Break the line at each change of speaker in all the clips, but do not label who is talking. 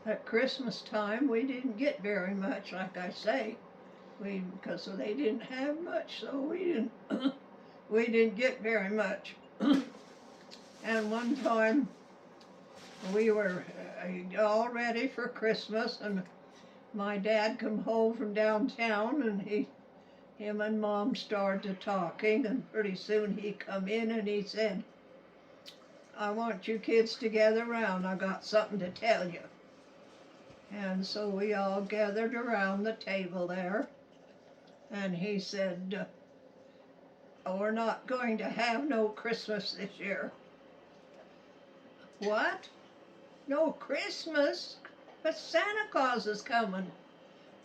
At Christmas time, we didn't get very much, like I say. Because they didn't have much, so we didn't we didn't get very much. And one time we were all ready for Christmas, and my dad come home from downtown, and him and Mom started talking, and pretty soon he come in and he said, "I want you kids to gather around. I got something to tell you." And so we all gathered around the table there, and he said, "We're not going to have no Christmas this year." "What? No Christmas? But Santa Claus is coming."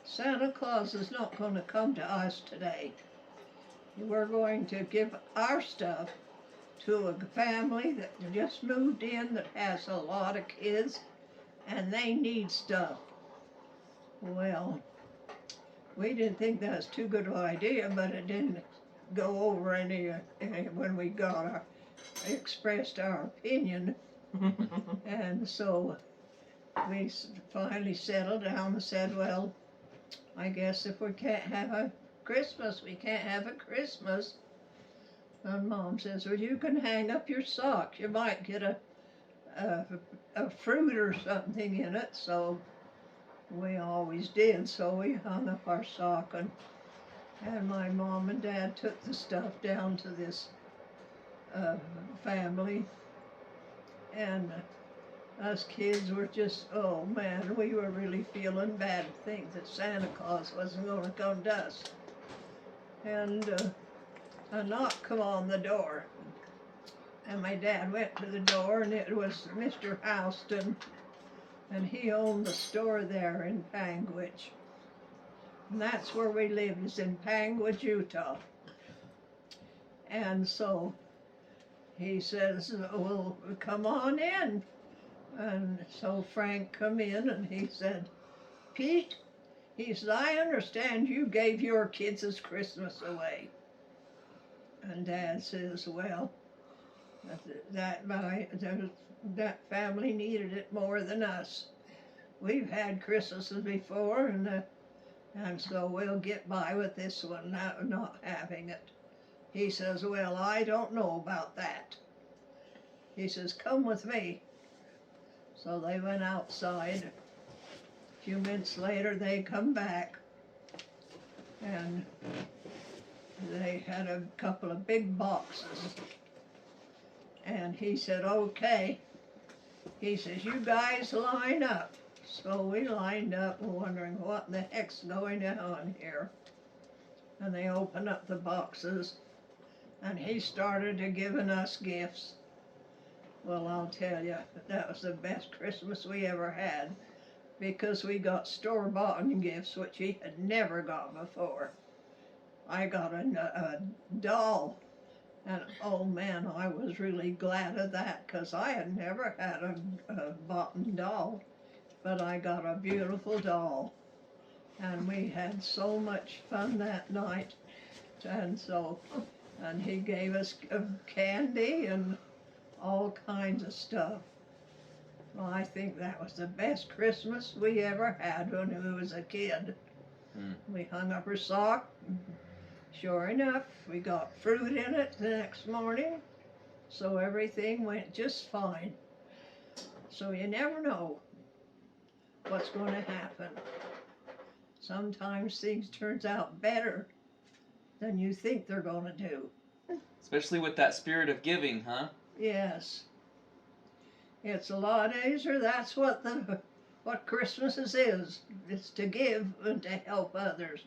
"Santa Claus is not going to come to us today. We're going to give our stuff to a family that just moved in that has a lot of kids, and they need stuff." Well, we didn't think that was too good an idea, but it didn't go over any when we expressed our opinion. And so we finally settled down and said, "Well, I guess if we can't have a Christmas, we can't have a Christmas." And Mom says, "Well, you can hang up your socks. You might get a fruit or something in it." So we always did. So we hung up our sock, and my Mom and Dad took the stuff down to this family. And us kids were just, oh man, we were really feeling bad to think that Santa Claus wasn't going to come to us. And a knock come on the door. And my dad went to the door, and it was Mr. Houston, and he owned the store there in Panguitch. And that's where we live, is in Panguitch, Utah. And so he says, "Well, come on in." And so Frank come in, and he said, "Pete," he said, "I understand you gave your kids' Christmas away." And Dad says, "Well, that family needed it more than us. We've had Christmases before, and so we'll get by with this one not having it." He says, "Well, I don't know about that." He says, "Come with me." So they went outside. A few minutes later, they come back, and they had a couple of big boxes. And he said, "Okay." He says, "You guys line up." So we lined up, wondering what the heck's going on here. And they opened up the boxes, and he started to giving us gifts. Well, I'll tell you, that was the best Christmas we ever had, because we got store-bought gifts, which he had never got before. I got a doll, and oh man, I was really glad of that, because I had never had a bought doll, but I got a beautiful doll, and we had so much fun that night. And he gave us candy and all kinds of stuff. Well, I think that was the best Christmas we ever had when we was a kid. We hung up our sock. Sure enough, we got fruit in it the next morning, so everything went just fine. So you never know what's going to happen. Sometimes things turns out better than you think they're going to do.
Especially with that spirit of giving, huh?
Yes. It's a lot easier. That's what Christmas is. It's to give and to help others.